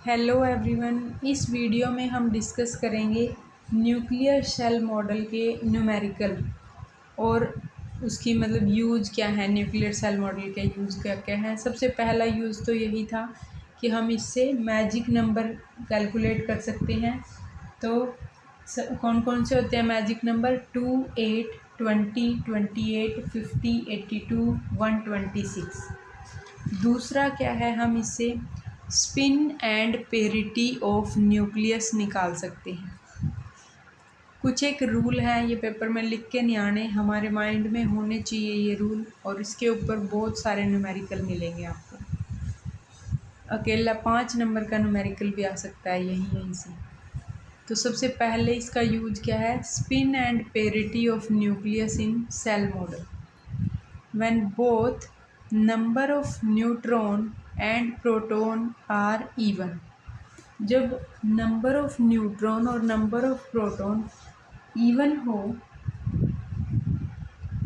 Hello everyone, इस video में हम डिस्कस करेंगे न्यूक्लियर शेल मॉडल के न्यूमेरिकल और उसकी यूज़ क्या है। न्यूक्लियर सेल मॉडल का यूज़ क्या क्या है। सबसे पहला यूज़ तो यही था कि हम इससे मैजिक नंबर कैलकुलेट कर सकते हैं। तो कौन कौन से होते हैं मैजिक नंबर? 2, 8, 20, 28, 50, 82, 126। दूसरा क्या है, हम इससे spin and parity of nucleus निकाल सकते हैं। कुछ एक रूल है, ये पेपर में लिख के नहीं आने, हमारे माइंड में होने चाहिए ये रूल, और इसके ऊपर बहुत सारे न्यूमेरिकल मिलेंगे आपको। अकेला 5 नंबर का न्यूमेरिकल भी आ सकता है यहीं से। तो सबसे पहले इसका यूज क्या है? Spin and parity of nucleus in shell model when both number of neutron and proton are even. जब नंबर ऑफ न्यूट्रॉन और नंबर ऑफ प्रोटॉन इवन हो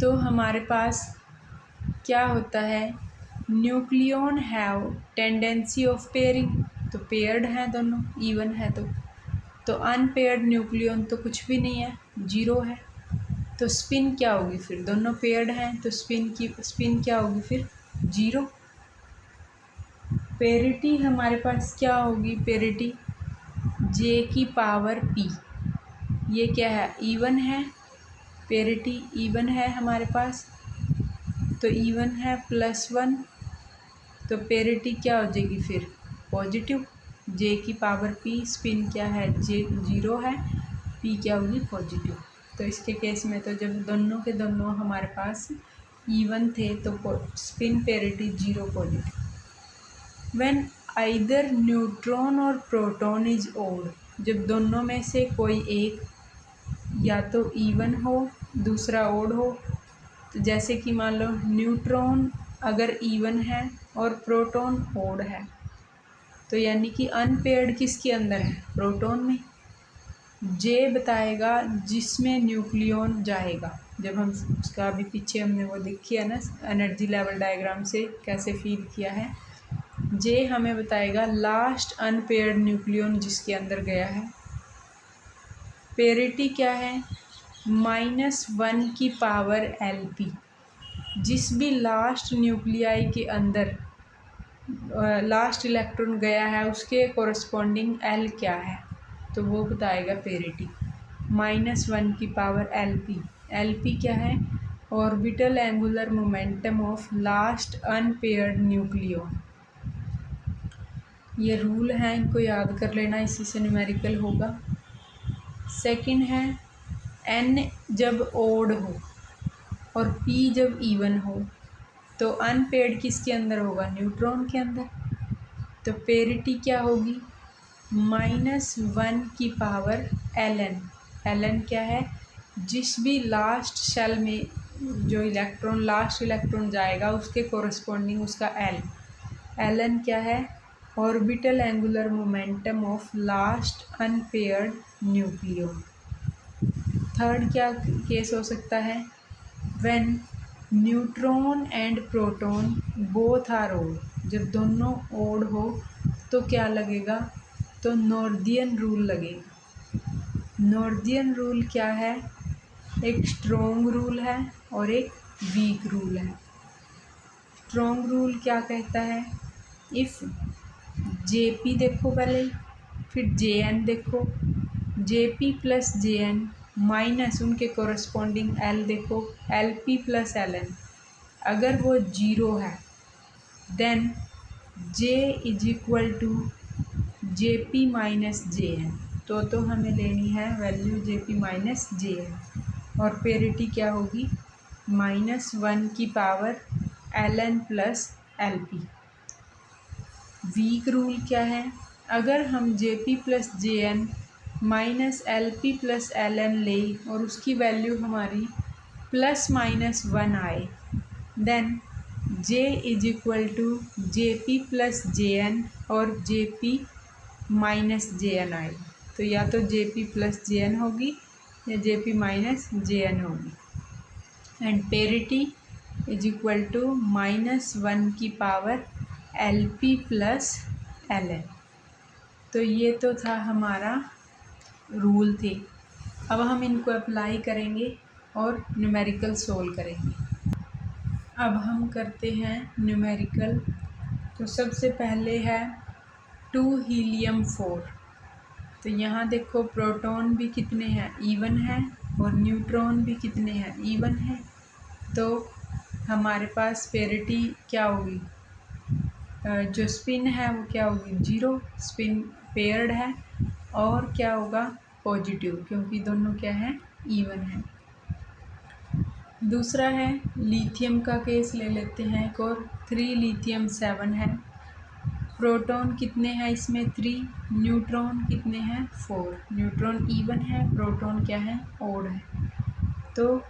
तो हमारे पास क्या होता है? Nucleon have tendency of pairing. तो पेयर्ड हैं दोनों, इवन है तो अनपेयर्ड न्यूक्लियन तो कुछ भी नहीं है, जीरो है। तो स्पिन क्या होगी फिर? दोनों पेयर्ड हैं तो स्पिन क्या होगी फिर? जीरो। पेरिटी हमारे पास क्या होगी? पेरिटी जे की पावर पी। ये क्या है? इवन है। पेरिटी इवन है हमारे पास, तो इवन है +1। तो पेरिटी क्या हो जाएगी फिर? पॉजिटिव। जे की पावर पी, स्पिन क्या है? जे जीरो है, पी क्या होगी? पॉजिटिव। तो इसके केस में तो जब दोनों के दोनों हमारे पास इवन थे तो spin parity zero positive. When either neutron और प्रोटॉन इज ओड। जब दोनों में से कोई एक या तो इवन हो दूसरा ओड हो, तो जैसे कि मान लो न्यूट्रॉन अगर इवन है और प्रोटॉन ओड है, तो यानी कि अनपेयर्ड किसके अंदर है? प्रोटॉन में। जे बताएगा जिसमें न्यूक्लियन जाएगा। जब हम उसका अभी पीछे हमने वो देखी है ना, एनर्जी लेवल डायग्राम से कैसे फील किया है। जे हमें बताएगा लास्ट अनपेयर्ड न्यूक्लियन जिसके अंदर गया है। पेरिटी क्या है? -1 की पावर LP। जिस भी लास्ट न्यूक्लियाई के अंदर लास्ट इलेक्ट्रॉन गया है उसके कोरस्पॉन्डिंग L क्या है, तो वो बताएगा पेरिटी। -1 की पावर LP। LP क्या है? Orbital angular momentum of last unpaired nucleon. ये रूल है, इनको याद कर लेना, इसी से न्यूमेरिकल होगा। सेकंड है N जब ओड हो और P जब इवन हो, तो अनपेयर्ड किसके अंदर होगा? न्यूट्रॉन के अंदर। तो पेरिटी क्या होगी? -1 की पावर Ln। Ln क्या है? जिस भी लास्ट शेल में जो लास्ट इलेक्ट्रॉन जाएगा उसके कोरस्पॉन्डिंग उसका L। Ln क्या है? Orbital angular momentum of last unpaired nucleon. Third क्या केस हो सकता है? When neutron and proton both are odd. जब दोनों ओड हो तो क्या लगेगा? तो नॉर्दियन रूल लगेगा। नॉर्दियन रूल क्या है? एक स्ट्रॉन्ग रूल है और एक वीक रूल है। स्ट्रॉन्ग रूल क्या कहता है? इफ़ JP देखो पहले, फिर JN देखो, JP + JN माइनस उनके कोरस्पॉन्डिंग L देखो, LP + LN। अगर वो जीरो है देन J = JP - JN। तो हमें लेनी है वैल्यू JP - JN। और पेरिटी क्या होगी? -1 की power Ln + LP। Weak rule क्या है? अगर हम JP + JN -LP + LN लें और उसकी वैल्यू हमारी ±1 आए, देन J = JP + JN और JP - JN आए। तो या तो JP + JN होगी या JP - JN होगी। एंड पेरिटी = -1 की पावर LP + LN। तो ये तो था हमारा रूल थे। अब हम इनको अप्लाई करेंगे और न्यूमेरिकल सोल्व करेंगे। अब हम करते हैं न्यूमेरिकल। तो सबसे पहले है 2 हीलियम 4। तो यहाँ देखो प्रोटॉन भी कितने हैं, इवन है, और न्यूट्रॉन भी कितने हैं, इवन है। तो हमारे पास पेरिटी क्या होगी, जो स्पिन है वो क्या होगी, 0, स्पिन पेयर्ड है। और क्या होगा, पॉजिटिव, क्योंकि दोनों क्या है, इवन है। दूसरा है लिथियम का केस ले लेते हैं एक और। 3 लिथियम 7 है। प्रोटॉन कितने हैं इसमें, 3, न्यूट्रॉन कितने हैं, 4। न्यूट्रॉन इवन है, प्रोटॉन क्या है, ओड है। तो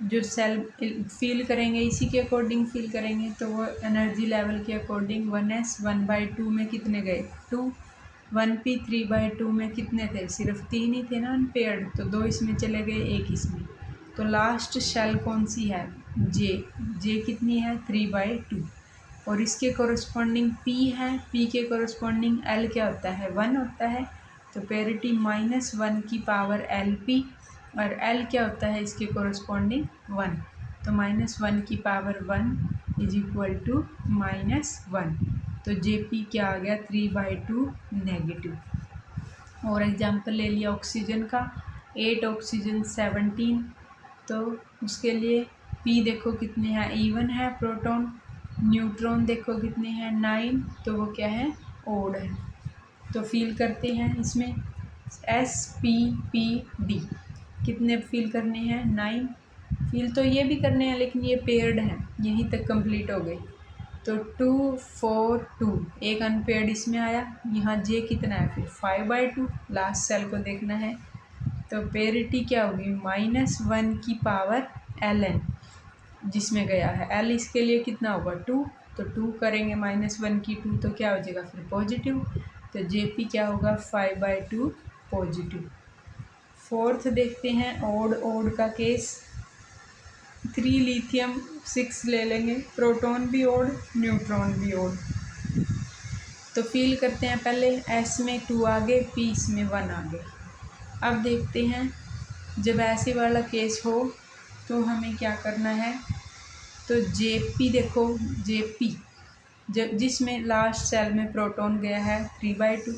जो सेल फील करेंगे इसी के अकॉर्डिंग फील करेंगे, तो वो एनर्जी लेवल के अकॉर्डिंग 1s 1/2 में कितने गए, 2। 1p 3/2 में कितने थे, सिर्फ 3 ही थे ना अनपेयर्ड, तो 2 इसमें चले गए, 1 इसमें। तो लास्ट शेल कौन सी है, जे कितनी है, 3/2। और इसके कोरस्पॉन्डिंग p है, p के कोरस्पॉन्डिंग l क्या होता है, 1 होता है। तो पेरिटी -1 की पावर Lp, और l क्या होता है इसके कोरस्पॉन्डिंग, 1। तो -1 की पावर 1 इज इक्वल टू -1। तो Jp क्या आ गया, 3/2 नेगेटिव। और एग्जाम्पल ले लिया ऑक्सीजन का, 8 ऑक्सीजन 17। तो उसके लिए p देखो कितने हैं, इवन है प्रोटॉन। न्यूट्रॉन देखो कितने हैं, 9, तो वो क्या है, ओड है। तो फील करते हैं इसमें SPPD कितने फील करने हैं, 9। फील तो ये भी करने हैं, लेकिन ये पेयर्ड हैं, यहीं तक कंप्लीट हो गई। तो 2 4 2, एक अनपेयर्ड इसमें आया। यहाँ जे कितना है, फिर 5/2, लास्ट सेल को देखना है। तो पेरिटी क्या होगी, -1 की पावर ln, जिसमें गया है l, इसके लिए कितना होगा, 2। तो 2 करेंगे -1 की 2, तो क्या हो जाएगा फिर पॉजिटिव। तो Jp क्या होगा, 5/2 पॉजिटिव। फोर्थ देखते हैं ओड का केस। 3 लिथियम 6 ले लेंगे, प्रोटॉन भी ओड, न्यूट्रॉन भी ओड। तो फील करते हैं पहले, S में 2 आगे, P इसमें 1 आगे। अब देखते हैं जब ऐसे वाला केस हो तो हमें क्या करना है। तो Jp देखो, Jp जब जिसमें लास्ट सेल में प्रोटॉन गया है 3/2,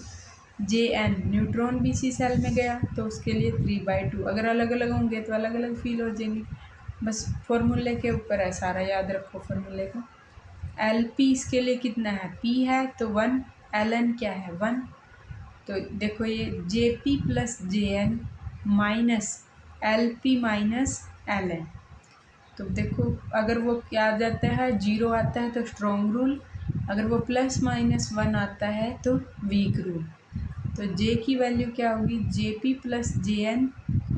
Jn न्यूट्रॉन भी इसी सेल में गया, तो उसके लिए 3/2। अगर अलग अलग होंगे तो अलग अलग फील हो जाएंगे। बस फॉर्मूले के ऊपर है सारा, याद रखो फॉर्मूले को। Lp इसके लिए कितना है, p है तो 1, ln क्या है, 1। तो देखो ये Jp + Jn minus Lp minus ln। तो देखो अगर वो क्या आ जाता है, 0 आता है तो स्ट्रॉन्ग रूल, अगर वो +-1 आता है तो वीक रूल। तो J की वैल्यू क्या होगी, Jp + Jn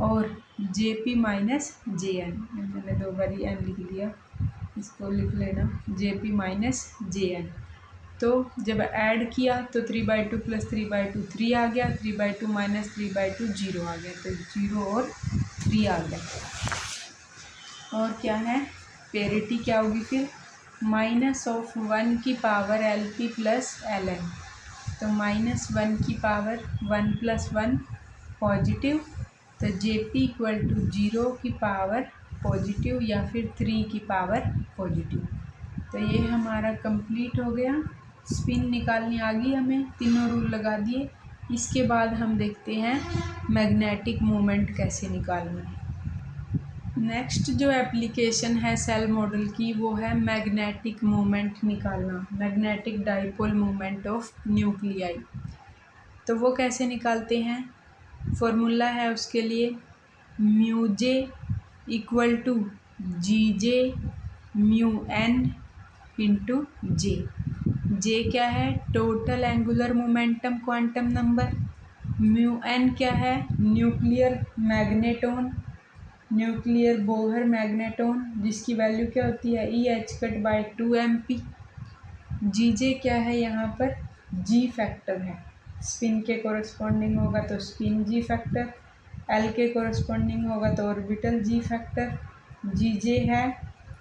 और Jp - Jn। मैंने 2 बार n लिख दिया, इसको लिख लेना, Jp - Jn। तो जब ऐड किया तो 3/2 + 3/2 3 आ गया, 3/2 - 3/2 0 आ गया, तो 0 और 3 आ गया। और क्या है, पेरिटी क्या होगी फिर, -1 की पावर Lp + ln। तो -1 की पावर 1 + 1 पॉजिटिव। तो Jp = 0 की पावर पॉजिटिव, या फिर 3 की पावर पॉजिटिव। तो ये हमारा कंप्लीट हो गया। स्पिन निकालनी आ गई हमें, तीनों रूल लगा दिए। इसके बाद हम देखते हैं मैग्नेटिक मोमेंट कैसे निकालना है। नेक्स्ट जो एप्लीकेशन है सेल मॉडल की, वो है मैग्नेटिक मोमेंट निकालना, magnetic dipole moment of nuclei. तो वो कैसे निकालते हैं, फॉर्मूला है उसके लिए, μJ = GJ μN × J। J क्या है, total angular momentum quantum number. μN क्या है, nuclear magneton, nuclear Bohr magneton, जिसकी वैल्यू क्या होती है, EH/2mp। GJ क्या है, यहाँ पर G फैक्टर है, स्पिन के कोरस्पॉन्डिंग होगा तो स्पिन G फैक्टर, L के कोरस्पॉन्डिंग होगा तो ऑर्बिटल G फैक्टर। GJ है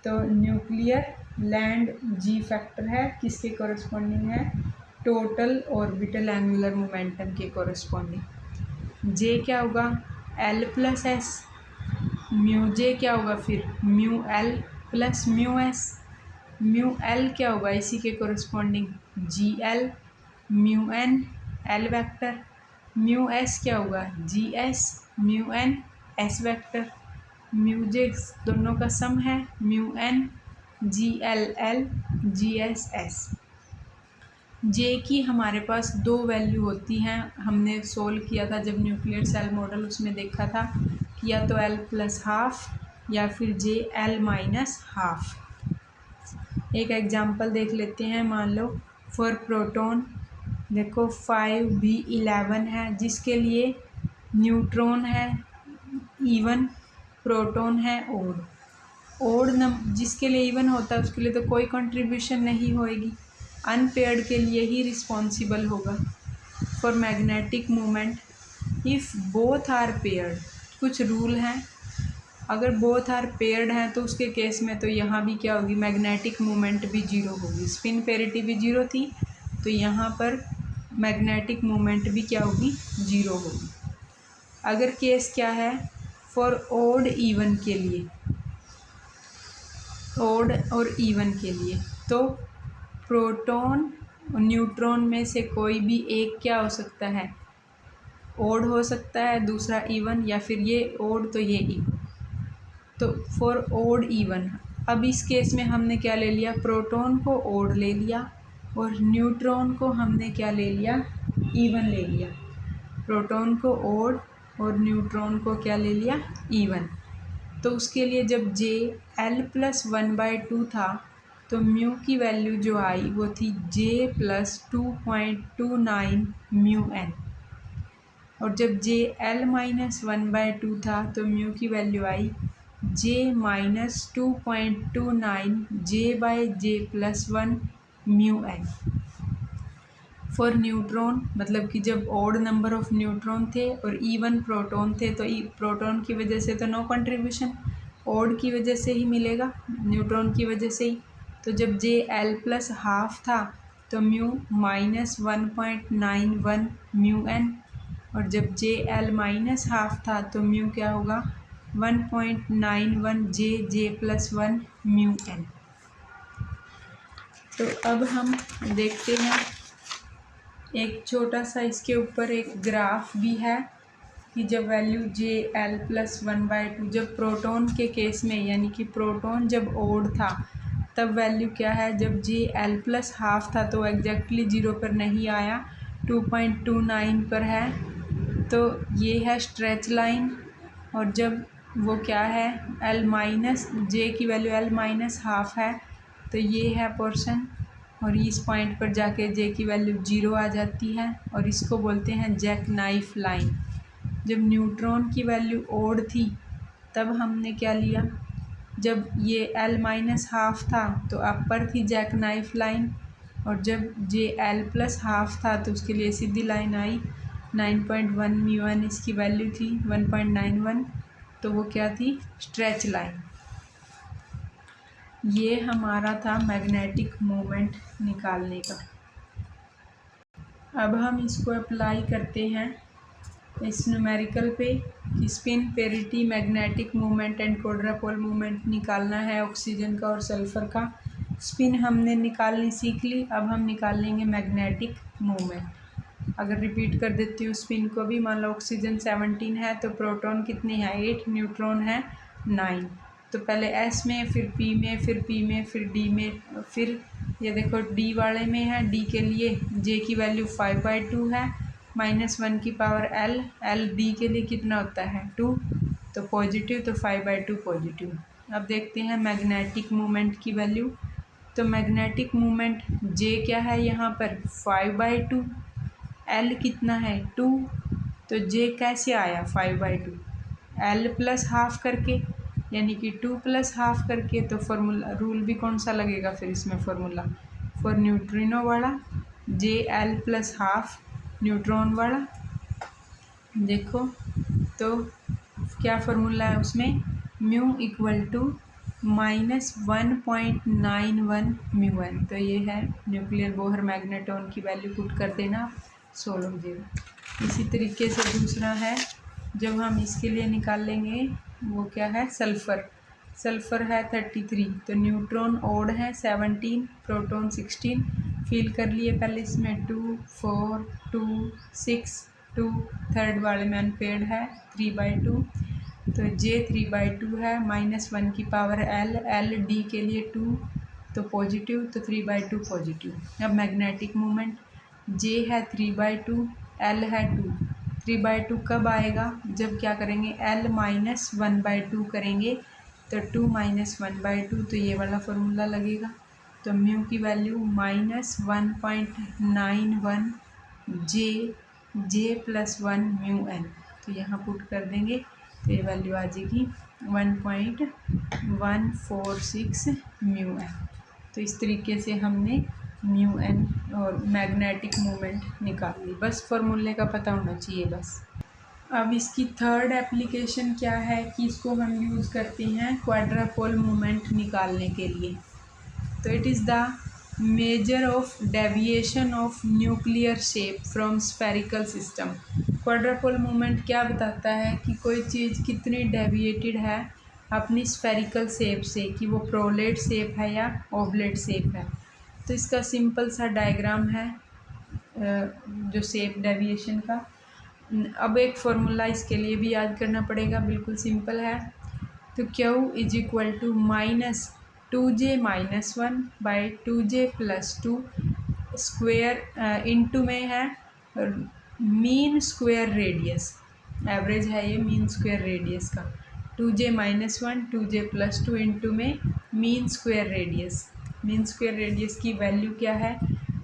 तो न्यूक्लियर लैंड G फैक्टर है, किसके कोरस्पॉन्डिंग है, टोटल ऑर्बिटल एंगुलर मोमेंटम के कोरस्पॉन्डिंग। जे क्या होगा, L plus S, mu J क्या होगा फिर mu L plus mu S, mu L क्या होगा इसी के corresponding g L, mu N L vector, mu S क्या होगा g S, mu N S vector, mu J दोनों का सम है mu N g L L g S S. J की हमारे पास दो वैल्यू होती हैं, हमने सोल्व किया था जब न्यूक्लियर सेल मॉडल उसमें देखा था कि या तो एल प्लस हाफ या फिर जे एल माइनस हाफ। एक एग्जांपल देख लेते हैं, मान लो फॉर प्रोटॉन देखो 5b11 है जिसके लिए न्यूट्रॉन है इवन, प्रोटॉन है ओड। ओड जिसके लिए इवन होता है उसके लिए तो कोई कंट्रीब्यूशन नहीं होएगी, अनपेयर्ड के लिए ही रिस्पॉन्सिबल होगा। For magnetic moment if both are paired, कुछ रूल हैं, अगर बोथ आर पेयर्ड हैं तो उसके केस में तो यहाँ भी क्या होगी, मैग्नेटिक मोमेंट भी जीरो होगी, स्पिन पेरिटी भी जीरो थी तो यहाँ पर मैग्नेटिक मोमेंट भी क्या होगी, जीरो होगी। अगर केस क्या है, फॉर ओड इवन के लिए, ओड और इवन के लिए, तो प्रोटॉन और न्यूट्रॉन में से कोई भी एक क्या हो सकता है, ओड हो सकता है, दूसरा इवन, या फिर ये ओड तो ये इवन। तो फॉर ओड इवन, अब इस केस में हमने क्या ले लिया, प्रोटॉन को ओड ले लिया और न्यूट्रॉन को हमने क्या ले लिया, इवन ले लिया। प्रोटॉन को ओड और न्यूट्रॉन को क्या ले लिया, इवन। तो उसके लिए जब जे एल प्लस 1/2 था तो म्यू की वैल्यू जो आई वो थी जे प्लस 2.29 म्यू एन, और जब जे एल माइनस 1/2 था तो म्यू की value I J minus 2.29 J by J plus 1 mu N. For neutron मतलब कि जब ऑड नंबर ऑफ न्यूट्रॉन थे और इवन प्रोटॉन थे तो प्रोटॉन की वजह से तो नो कंट्रीब्यूशन, ऑड की वजह से ही मिलेगा, न्यूट्रॉन की वजह से ही। तो जब जे एल प्लस हाफ था तो म्यू माइनस 1.91 म्यू एन, और जब जे एल माइनस हाफ था तो म्यू क्या होगा 1.91 जे प्लस 1 म्यू एन। तो अब हम देखते हैं एक छोटा सा इसके ऊपर एक ग्राफ भी है कि जब वैल्यू जे एल प्लस 1/2 जब प्रोटॉन के केस में, यानी कि प्रोटॉन जब ओड था तब वैल्यू क्या है, जब जे एल प्लस हाफ था तो एग्जैक्टली जीरो पर नहीं आया, 2.29 पर है, तो ये है स्ट्रेच लाइन। और जब वो क्या है एल माइनस जे की वैल्यू एल माइनस हाफ है तो ये है पोर्शन, और इस पॉइंट पर जाके जे की वैल्यू जीरो आ जाती है और इसको बोलते हैं जैक नाइफ लाइन। जब न्यूट्रॉन की वैल्यू ओड थी तब हमने क्या लिया, जब ये एल माइनस हाफ था तो अपर थी जैक नाइफ लाइन, और जब जे एल प्लस हाफ था तो उसके लिए सीधी लाइन आई 9.1 म्यू एन इसकी वैल्यू थी 1.91, तो वो क्या थी स्ट्रेच लाइन। ये हमारा था मैग्नेटिक मोमेंट निकालने का। अब हम इसको अप्लाई करते हैं इस न्यूमेरिकल पे कि spin parity magnetic moment and quadrupole moment निकालना है ऑक्सीजन का और सल्फर का। स्पिन हमने निकालनी सीख ली, अब हम निकाल लेंगे मैग्नेटिक मोमेंट। अगर रिपीट कर देती हूँ स्पिन को भी, मान लो ऑक्सीजन 17 है तो प्रोटॉन कितने हैं 8, न्यूट्रॉन है 9। तो पहले एस में, फिर पी में, फिर पी में, फिर डी में, फिर ये देखो डी वाले में है, डी के लिए जे की वैल्यू 5/2 है, -1 की पावर एल, एल डी के लिए कितना होता है 2, तो पॉजिटिव, तो 5/2 पॉजिटिव। अब देखते हैं मैग्नेटिक मोमेंट की वैल्यू। तो मैग्नेटिक मोमेंट जे क्या है यहाँ पर 5/2, एल कितना है 2, तो जे कैसे आया 5/2, एल प्लस हाफ करके, यानी कि 2 प्लस हाफ करके। तो फॉर्मूला रूल भी कौन सा लगेगा फिर इसमें, फॉर्मूला फॉर न्यूट्रिनो वाला, J L plus half neutron वाला। देखो तो क्या फार्मूला है उसमें, म्यू इक्वल टू -1.91 μn। तो ये है न्यूक्लियर बोहर मैग्नेटॉन की वैल्यू पुट कर देना, सोल्व हो जाएगा। इसी तरीके से दूसरा है, जब हम इसके लिए निकाल लेंगे, वो क्या है, सल्फ़र। सल्फ़र है 33, तो न्यूट्रॉन ओड है 17, प्रोटॉन 16। फिल कर लिए पहले इसमें 2, 4, 2, 6, 2, थर्ड वाले में अनपेड है 3/2, तो J 3/2 है, -1 की पावर L D के लिए 2, तो पॉजिटिव, तो 3/2 पॉजिटिव। अब मैग्नेटिक मोमेंट J है 3/2, L है 2। 3/2 कब आएगा, जब क्या करेंगे, L -1/2 करेंगे, तो 2 -1/2, तो ये वाला फॉर्मूला लगेगा। तो म्यू की वैल्यू -1.91 J +1 μn, तो यहाँ पुट कर देंगे, तो ये वैल्यू आ जाएगी 1.146 μn। तो इस तरीके से हमने μn और मैग्नेटिक मोमेंट निकाल ली। बस फॉर्मूले का पता होना चाहिए बस। अब इसकी थर्ड एप्लीकेशन क्या है कि इसको हम यूज़ करते हैं क्वाड्रापोल मोमेंट निकालने के लिए। तो it is the major of deviation of nuclear shape from spherical system. Quadrupole moment क्या बताता है कि कोई चीज़ कितनी डेविएटेड है अपनी स्फेरिकल शेप से, कि वो प्रोलेट शेप है या ओवलेट शेप है। तो इसका सिंपल सा डायग्राम है जो शेप डेविएशन का। अब एक फॉर्मूला इसके लिए भी याद करना पड़ेगा, बिल्कुल सिंपल है। तो Q = -2J - 1/2J + 2 square into में है मीन स्क्वेयर रेडियस, एवरेज है ये मीन स्क्वेयर रेडियस का। 2J - 1 2J + 2 इंटू में mean square radius. Mean square radius की वैल्यू क्या है,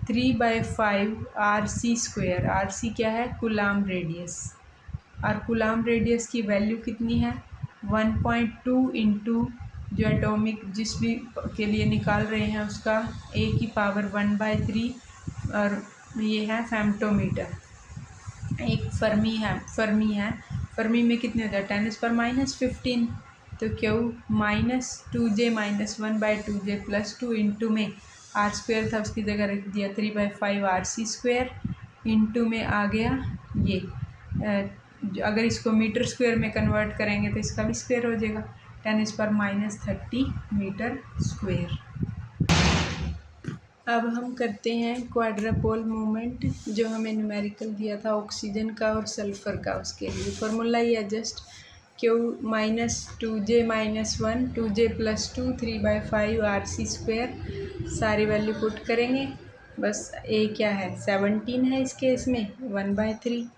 3/5 RC²। RC क्या है, कूलाम रेडियस, और कूलाम रेडियस की वैल्यू कितनी है, 1.2 इंटू जो एटॉमिक जिस भी के लिए निकाल रहे हैं उसका A⁻⁴ और ये है फेम्टोमीटर। एक फर्मी है, फर्मी में कितने होता है, 10⁻⁻15। तो Q -2J - 1/2J + 2 इंटू में R² था, उसकी जगह रख दिया 3/5 RC² इंटू में आ गया ये अगर इसको मीटर स्क्वायर में कन्वर्ट करेंगे तो इसका भी स्क्वायर हो जाएगा, 10⁻30 मीटर स्क्वायर। अब हम करते हैं क्वाड्रापोल मोमेंट, जो हमें न्यूमेरिकल दिया था ऑक्सीजन का और सल्फ़र का। उसके लिए फार्मूला ही है just, Q -2J - 1 2J + 2 3/5 RC²। सारी वैल्यू पुट करेंगे, बस A क्या है, 17 है इस केस में, 1/3,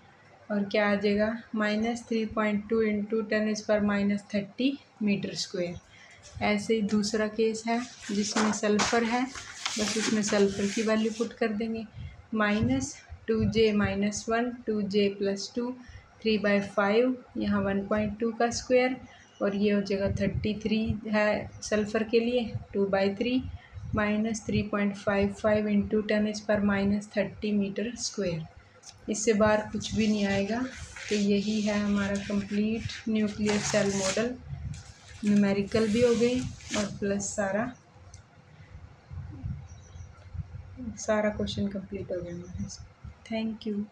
और क्या आ जाएगा, -3.2 इंटू 10⁻30 मीटर स्क्वायर। ऐसे ही दूसरा केस है जिसमें सल्फ़र है, बस उसमें सल्फ़र की वैल्यू पुट कर देंगे, -2J - 1 2J + 2 3/5, यहाँ 1.2 का स्क्वायर, और ये हो जाएगा 33 है सल्फ़र के लिए, 2/3 -3.55 इंटू 10⁻30 मीटर स्क्वायर। इससे बाहर कुछ भी नहीं आएगा। तो यही है हमारा complete nuclear cell model, numerical भी हो गई और प्लस सारा क्वेश्चन कंप्लीट हो गया हमारा। Thank you.